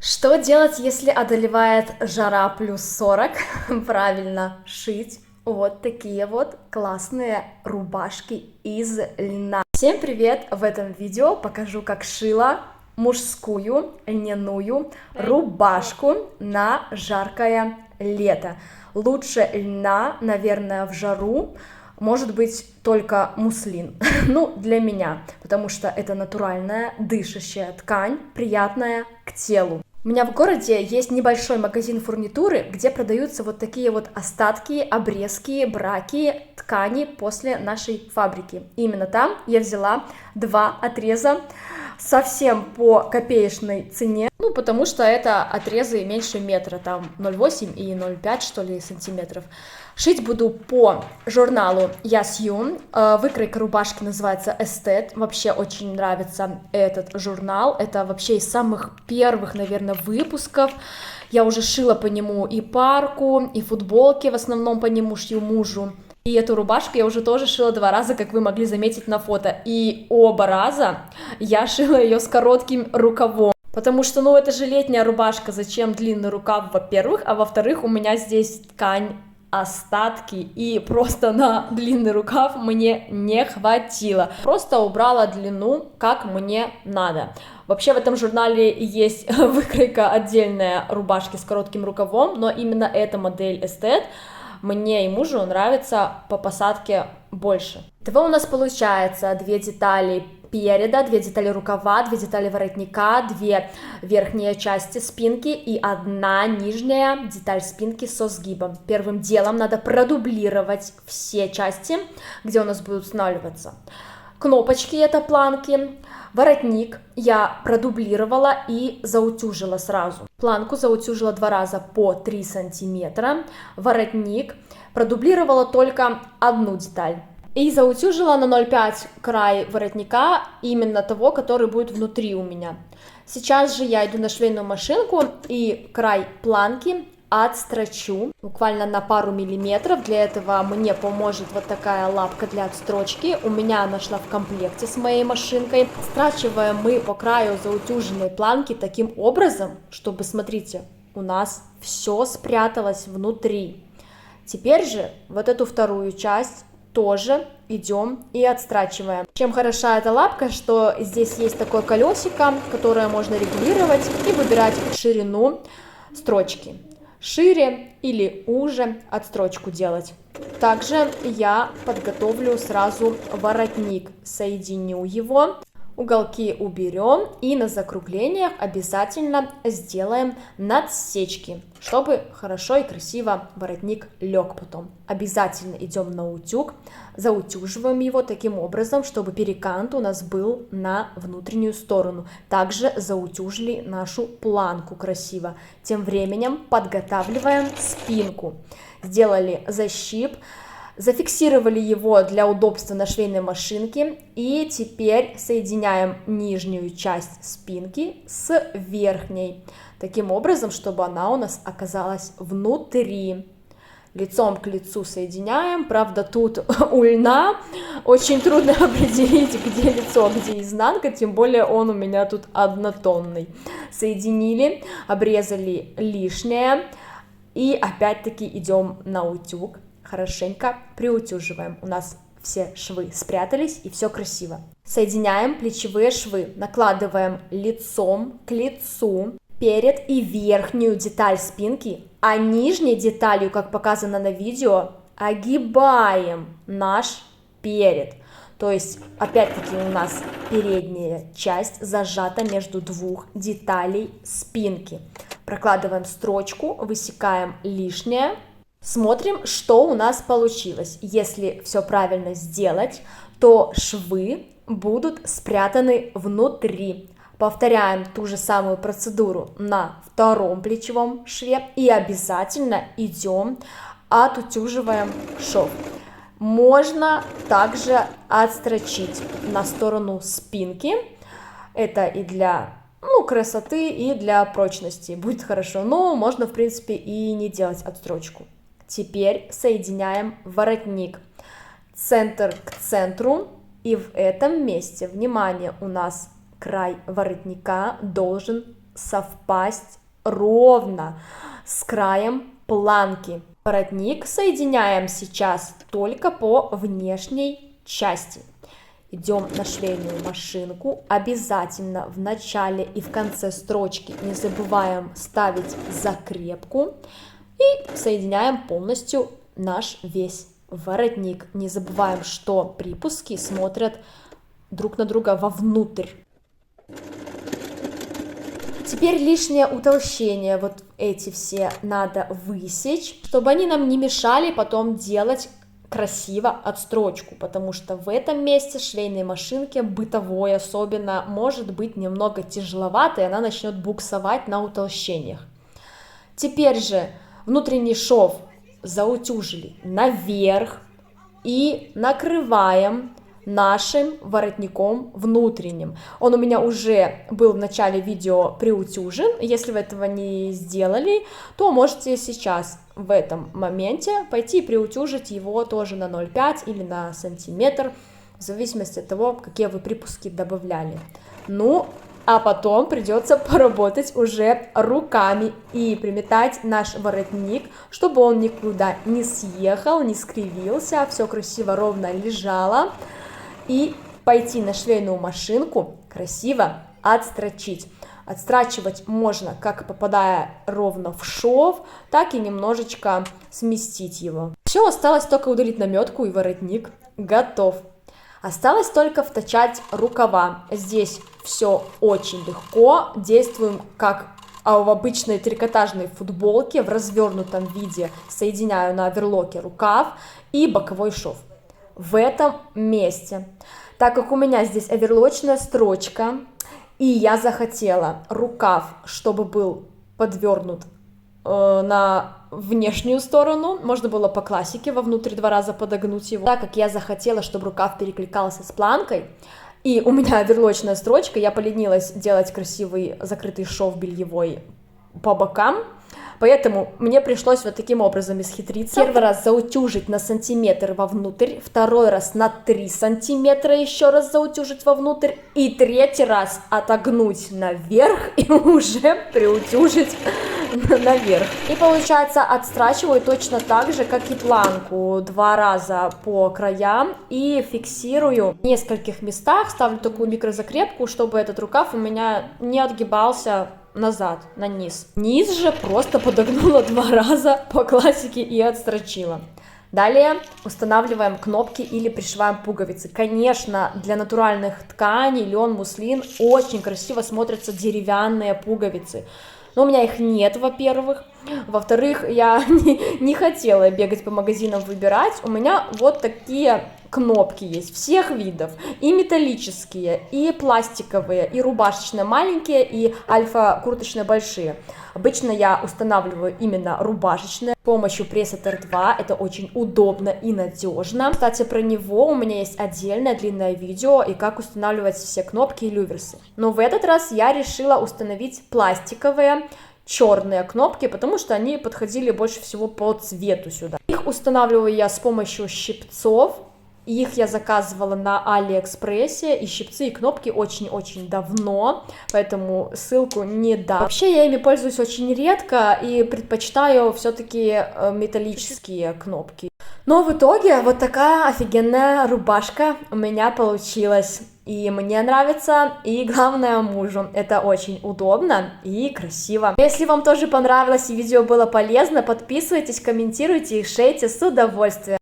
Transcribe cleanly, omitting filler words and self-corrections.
Что делать, если одолевает жара плюс 40? Правильно, шить вот такие вот классные рубашки из льна. Всем привет! В этом видео покажу, как шила мужскую льняную рубашку на жаркое лето. Лучше льна, наверное, в жару может быть только муслин, ну, для меня, потому что это натуральная, дышащая ткань, приятная к телу. У меня в городе есть небольшой магазин фурнитуры, где продаются вот такие вот остатки, обрезки, браки ткани после нашей фабрики. И именно там я взяла два отреза совсем по копеечной цене, ну, потому что это отрезы меньше метра, там 0,8 и 0,5, что ли, сантиметров. Шить буду по журналу Я Сью. Выкройка рубашки называется Эстет. Вообще очень нравится этот журнал. Это вообще из самых первых, наверное, выпусков. Я уже шила по нему и парку, и футболки, в основном по нему шью мужу. И эту рубашку я уже тоже шила 2 раза, как вы могли заметить на фото. И оба раза я шила ее с коротким рукавом. Потому что, ну, это же летняя рубашка, зачем длинный рукав, во-первых, а во-вторых, у меня здесь ткань остатки, и просто на длинный рукав мне не хватило. Просто убрала длину, как мне надо. Вообще в этом журнале есть выкройка отдельная рубашки с коротким рукавом, но именно эта модель Эстет мне и мужу нравится по посадке больше. Итого у нас получается 2 детали переда, 2 детали рукава, 2 детали воротника, 2 верхние части спинки и 1 нижняя деталь спинки со сгибом. Первым делом надо продублировать все части, где у нас будут устанавливаться кнопочки, это планки. Воротник я продублировала и заутюжила сразу. Планку заутюжила 2 раза по 3 сантиметра. Воротник продублировала только 1 деталь. И заутюжила на 0,5 край воротника, именно того, который будет внутри у меня. Сейчас же я иду на швейную машинку и край планки отстрочу буквально на пару миллиметров. Для этого мне поможет вот такая лапка для отстрочки. У меня она шла в комплекте с моей машинкой. Отстрачиваем мы по краю заутюженной планки таким образом, чтобы, смотрите, у нас все спряталось внутри. Теперь же вот эту вторую часть тоже идем и отстрачиваем. Чем хороша эта лапка, что здесь есть такое колесико, которое можно регулировать и выбирать ширину строчки. Шире или уже отстрочку делать. Также я подготовлю сразу воротник, соединю его, уголки уберем и на закруглениях обязательно сделаем надсечки, чтобы хорошо и красиво воротник лег потом. Обязательно идем на утюг, заутюживаем его таким образом, чтобы перекант у нас был на внутреннюю сторону. Также заутюжили нашу планку красиво. Тем временем подготавливаем спинку. Сделали защип. Зафиксировали его для удобства на швейной машинке и теперь соединяем нижнюю часть спинки с верхней, таким образом, чтобы она у нас оказалась внутри. Лицом к лицу соединяем, правда тут у льна очень трудно определить, где лицо, где изнанка, тем более он у меня тут однотонный. Соединили, обрезали лишнее и опять-таки идем на утюг. Хорошенько приутюживаем. У нас все швы спрятались и все красиво. Соединяем плечевые швы, накладываем лицом к лицу перед и верхнюю деталь спинки, а нижней деталью, как показано на видео, огибаем наш перед. То есть, опять-таки, у нас передняя часть зажата между 2 деталей спинки. Прокладываем строчку, высекаем лишнее. Смотрим, что у нас получилось. Если все правильно сделать, то швы будут спрятаны внутри. Повторяем ту же самую процедуру на втором плечевом шве и обязательно идем, отутюживаем шов. Можно также отстрочить на сторону спинки. Это и для красоты, и для прочности будет хорошо. Но можно, в принципе, и не делать отстрочку. Теперь соединяем воротник центр к центру, и в этом месте, внимание, у нас край воротника должен совпасть ровно с краем планки. Воротник соединяем сейчас только по внешней части. Идем на швейную машинку. Обязательно в начале и в конце строчки не забываем ставить закрепку. И соединяем полностью наш весь воротник. Не забываем, что припуски смотрят друг на друга вовнутрь. Теперь лишнее утолщение, вот эти все надо высечь, чтобы они нам не мешали потом делать красиво отстрочку, потому что в этом месте швейной машинке, бытовой особенно, может быть немного тяжеловато, и она начнет буксовать на утолщениях. Теперь же внутренний шов заутюжили наверх и накрываем нашим воротником внутренним. Он у меня уже был в начале видео приутюжен. Если вы этого не сделали, то можете сейчас в этом моменте пойти и приутюжить его тоже на 0,5 или на сантиметр, в зависимости от того, какие вы припуски добавляли. Ну, а потом придется поработать уже руками и приметать наш воротник, чтобы он никуда не съехал, не скривился, все красиво ровно лежало. И пойти на швейную машинку красиво отстрочить. Отстрачивать можно как попадая ровно в шов, так и немножечко сместить его. Все, осталось только удалить наметку, и воротник готов. Осталось только втачать рукава. Здесь все очень легко, действуем как в обычной трикотажной футболке в развернутом виде. Соединяю на оверлоке рукав и боковой шов. В этом месте, так как у меня здесь оверлочная строчка, и я захотела рукав, чтобы был подвернут на внешнюю сторону, можно было по классике вовнутрь 2 раза подогнуть его, так как я захотела, чтобы рукав перекликался с планкой, и у меня оверлочная строчка, я поленилась делать красивый закрытый шов бельевой по бокам. Поэтому мне пришлось вот таким образом исхитриться. Первый раз заутюжить на сантиметр вовнутрь, второй раз на 3 сантиметра еще раз заутюжить вовнутрь, и третий раз отогнуть наверх и уже приутюжить наверх. И получается отстрачиваю точно так же, как и планку, 2 раза по краям и фиксирую в нескольких местах, ставлю такую микрозакрепку, чтобы этот рукав у меня не отгибался назад, на низ. Низ же просто подогнула 2 раза по классике и отстрочила. Далее устанавливаем кнопки или пришиваем пуговицы. Конечно, для натуральных тканей, лен, муслин, очень красиво смотрятся деревянные пуговицы. Но у меня их нет, во-первых. Во-вторых, я не хотела бегать по магазинам выбирать. У меня вот такие кнопки есть всех видов, и металлические, и пластиковые, и рубашечные маленькие, и альфа-курточные большие. Обычно я устанавливаю именно рубашечные с помощью Presetter 2, это очень удобно и надежно. Кстати, про него у меня есть отдельное длинное видео, и как устанавливать все кнопки и люверсы. Но в этот раз я решила установить пластиковые черные кнопки, потому что они подходили больше всего по цвету сюда. Их устанавливаю я с помощью щипцов. Их я заказывала на Алиэкспрессе, и щипцы, и кнопки очень-очень давно, поэтому ссылку не дам. Вообще я ими пользуюсь очень редко и предпочитаю все-таки металлические кнопки. Но в итоге вот такая офигенная рубашка у меня получилась. И мне нравится, и главное мужу. Это очень удобно и красиво. Если вам тоже понравилось и видео было полезно, подписывайтесь, комментируйте и шейте с удовольствием.